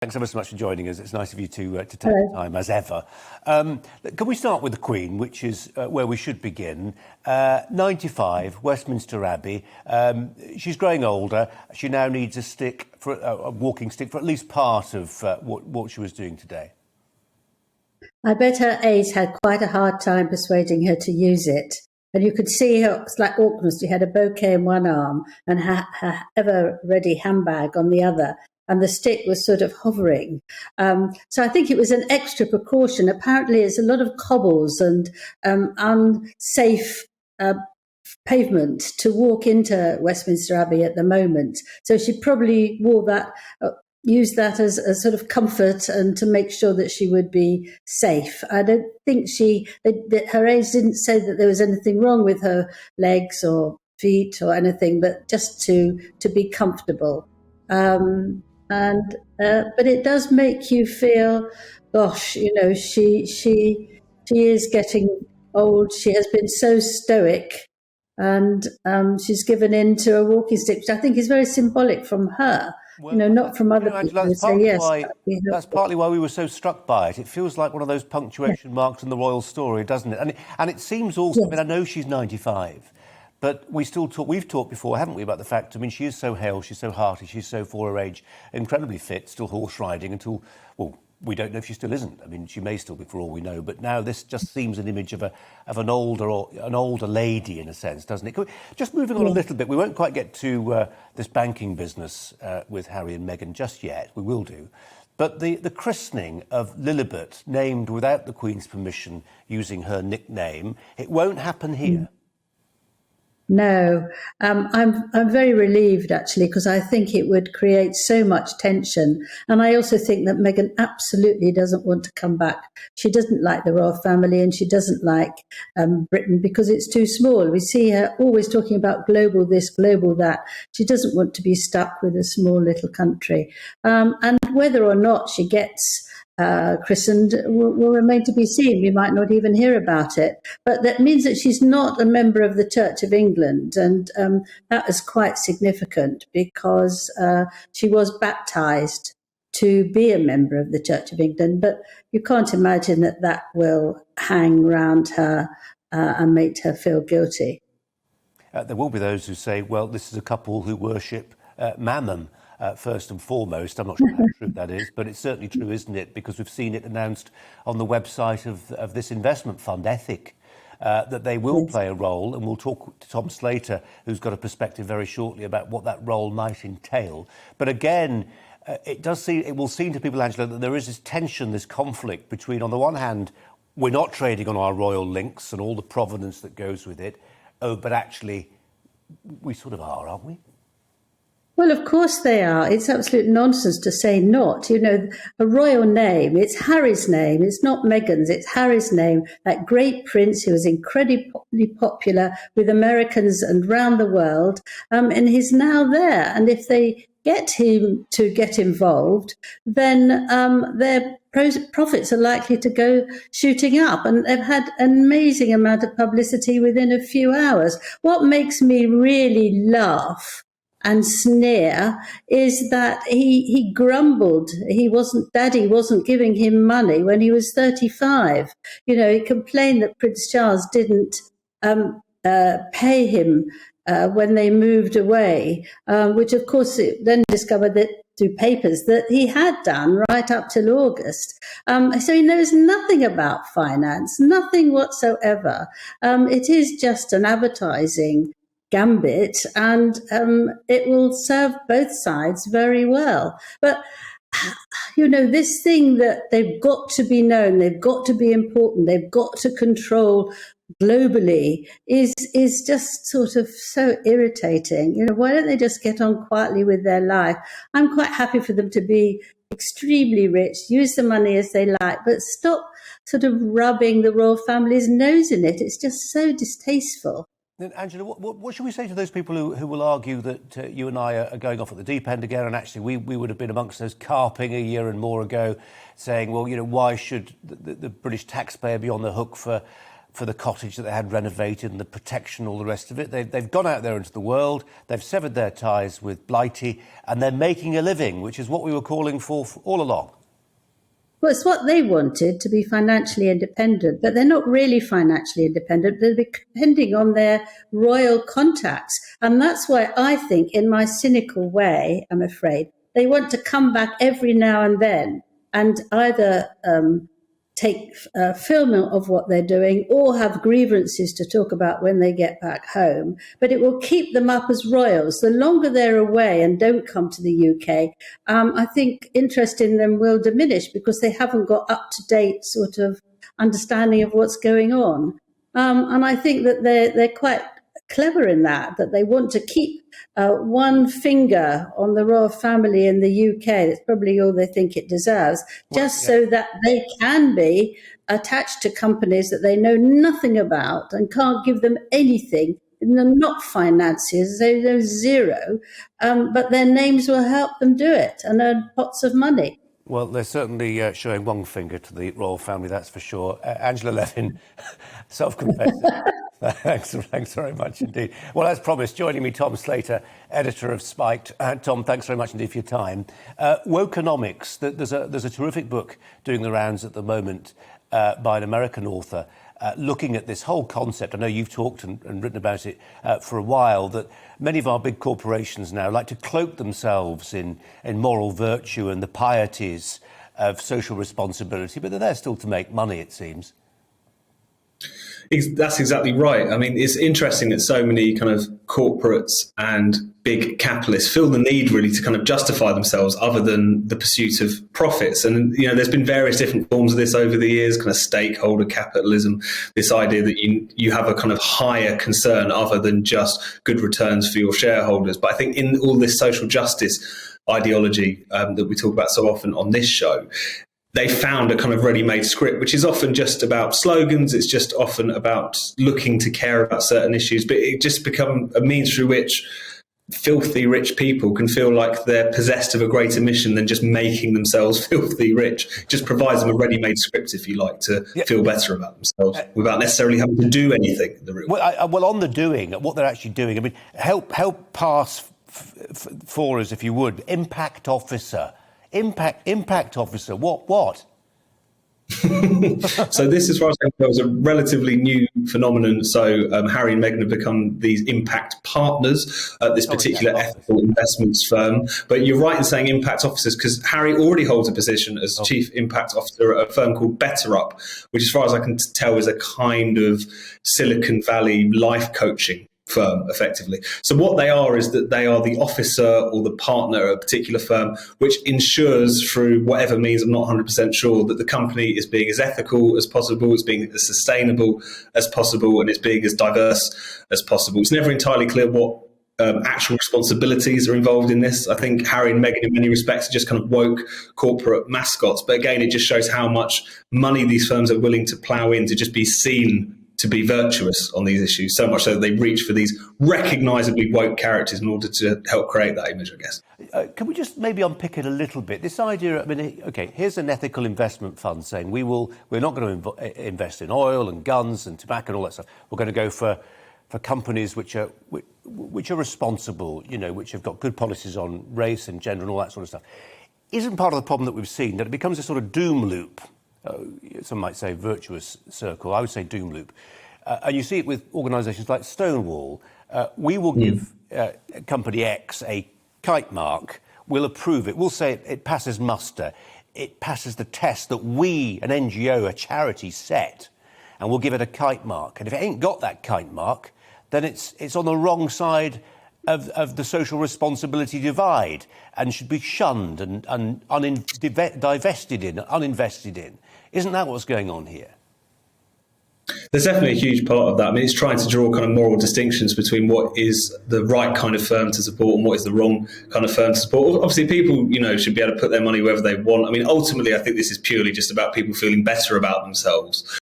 Thanks ever so much for joining us. It's nice of you to take the time, as ever. Can we start with the Queen, which is where we should begin? 95, Westminster Abbey. She's growing older. She now needs a walking stick for at least part of what she was doing today. I bet her aides had quite a hard time persuading her to use it. And you could see her, it's like awkwardness. She had a bouquet in one arm and her ever-ready handbag on the other. And the stick was sort of hovering. So I think it was an extra precaution. Apparently, it's a lot of cobbles and unsafe pavement to walk into Westminster Abbey at the moment. So she probably wore that, used that as a sort of comfort and to make sure that she would be safe. I don't think her aides didn't say that there was anything wrong with her legs or feet or anything, but just to be comfortable. But it does make you feel, gosh, she is getting old. She has been so stoic, and she's given in to a walking stick, which I think is very symbolic from her. Well, not from other people who say yes. That's partly why we were so struck by it. It feels like one of those punctuation marks in the royal story, doesn't it? And it seems also. Yes. I mean, I know she's 95. But we've talked before, haven't we, about the fact, I mean, she is so hale, she's so hearty, she's so, for her age, incredibly fit, still horse riding until, well, we don't know if she still isn't. I mean, she may still be for all we know. But now this just seems an image of an older lady, in a sense, doesn't it? Just moving on a little bit, we won't quite get to this banking business with Harry and Meghan just yet. We will do. But the christening of Lilibet, named without the Queen's permission, using her nickname, it won't happen here. No, I'm very relieved, actually, because I think it would create so much tension. And I also think that Meghan absolutely doesn't want to come back. She doesn't like the royal family and she doesn't like Britain because it's too small. We see her always talking about global this, global that. She doesn't want to be stuck with a small little country. And whether or not she gets christened will remain to be seen. We might not even hear about it. But that means that she's not a member of the Church of England. And that is quite significant because she was baptised to be a member of the Church of England. But you can't imagine that will hang round her and make her feel guilty. There will be those who say, well, this is a couple who worship Mammon. First and foremost. I'm not sure how true that is, but it's certainly true, isn't it? Because we've seen it announced on the website of this investment fund, Ethic, that they will play a role. And we'll talk to Tom Slater, who's got a perspective very shortly about what that role might entail. But again, it will seem to people, Angela, that there is this tension, this conflict between, on the one hand, we're not trading on our royal links and all the provenance that goes with it. Oh, but actually, we sort of are, aren't we? Well, of course they are. It's absolute nonsense to say not. A royal name, it's Harry's name. It's not Meghan's, it's Harry's name. That great prince who was incredibly popular with Americans and round the world. And he's now there. And if they get him to get involved, then their profits are likely to go shooting up. And they've had an amazing amount of publicity within a few hours. What makes me really laugh and sneer is that he grumbled. Daddy wasn't giving him money when he was 35. He complained that Prince Charles didn't pay him when they moved away, which of course it then discovered that through papers that he had done right up till August. So he knows nothing about finance, nothing whatsoever. It is just an advertising gambit, and it will serve both sides very well. But this thing that they've got to be known, they've got to be important, they've got to control globally is just sort of so irritating. Why don't they just get on quietly with their life? I'm quite happy for them to be extremely rich, use the money as they like, but stop sort of rubbing the royal family's nose in it. It's just so distasteful. Then, Angela, what should we say to those people who will argue that you and I are going off at the deep end again, and actually we would have been amongst those carping a year and more ago, saying, well, why should the British taxpayer be on the hook for for the cottage that they had renovated and the protection, all the rest of it. They've gone out there into the world, they've severed their ties with Blighty, and they're making a living, which is what we were calling for all along. Well, it's what they wanted, to be financially independent, but they're not really financially independent. They're depending on their royal contacts. And that's why I think, in my cynical way, I'm afraid, they want to come back every now and then and either take film of what they're doing or have grievances to talk about when they get back home. But it will keep them up as royals. The longer they're away and don't come to the UK, I think interest in them will diminish because they haven't got up-to-date sort of understanding of what's going on. And I think that they're quite clever in that they want to keep one finger on the royal family in the UK. That's probably all they think it deserves, so that they can be attached to companies that they know nothing about and can't give them anything. And they're not financiers, they're zero, but their names will help them do it and earn pots of money. Well, they're certainly showing one finger to the royal family, that's for sure. Angela Levin, self-confessed. Thanks very much indeed. Well, as promised, joining me, Tom Slater, editor of Spiked. Tom, thanks very much indeed for your time. Wokenomics, there's a terrific book doing the rounds at the moment by an American author looking at this whole concept. I know you've talked and written about it for a while, that many of our big corporations now like to cloak themselves in moral virtue and the pieties of social responsibility, but they're there still to make money, it seems. That's exactly right. I mean, it's interesting that so many kind of corporates and big capitalists feel the need really to kind of justify themselves other than the pursuit of profits. And, you know, there's been various different forms of this over the years, kind of stakeholder capitalism, this idea that you have a kind of higher concern other than just good returns for your shareholders. But I think in all this social justice ideology that we talk about so often on this show, they found a kind of ready-made script, which is often just about slogans. It's just often about looking to care about certain issues, but it just become a means through which filthy rich people can feel like they're possessed of a greater mission than just making themselves filthy rich. It just provides them a ready-made script, if you like, to feel better about themselves without necessarily having to do anything in the real world. Well, on the doing, what they're actually doing, I mean, help pass for us, if you would, impact officer. Impact officer, what? So this, as far as I know, is a relatively new phenomenon. So Harry and Meghan have become these impact partners at this particular ethical investments firm. But you're right in saying impact officers, because Harry already holds a position as chief impact officer at a firm called BetterUp, which, as far as I can tell, is a kind of Silicon Valley life coaching firm, effectively. So what they are is that they are the officer or the partner of a particular firm, which ensures through whatever means, I'm not 100% sure, that the company is being as ethical as possible, it's being as sustainable as possible, and it's being as diverse as possible. It's never entirely clear what actual responsibilities are involved in this. I think Harry and Meghan in many respects are just kind of woke corporate mascots. But again, it just shows how much money these firms are willing to plough in to just be seen to be virtuous on these issues, so much so that they reach for these recognisably woke characters in order to help create that image, I guess. Can we just maybe unpick it a little bit? This idea, I mean, OK, here's an ethical investment fund saying we're not going to invest in oil and guns and tobacco and all that stuff. We're going to go for companies which are responsible, you know, which have got good policies on race and gender and all that sort of stuff. Isn't part of the problem that we've seen that it becomes a sort of doom loop? Some might say virtuous circle. I would say doom loop. And you see it with organisations like Stonewall. We will give company X a kite mark. We'll approve it. We'll say it passes muster. It passes the test that we, an NGO, a charity, set. And we'll give it a kite mark. And if it ain't got that kite mark, then it's on the wrong side of the social responsibility divide and should be shunned and divested in, uninvested in. Isn't that what's going on here? There's definitely a huge part of that. I mean, it's trying to draw kind of moral distinctions between what is the right kind of firm to support and what is the wrong kind of firm to support. Obviously, people, you know, should be able to put their money wherever they want. I mean, ultimately, I think this is purely just about people feeling better about themselves.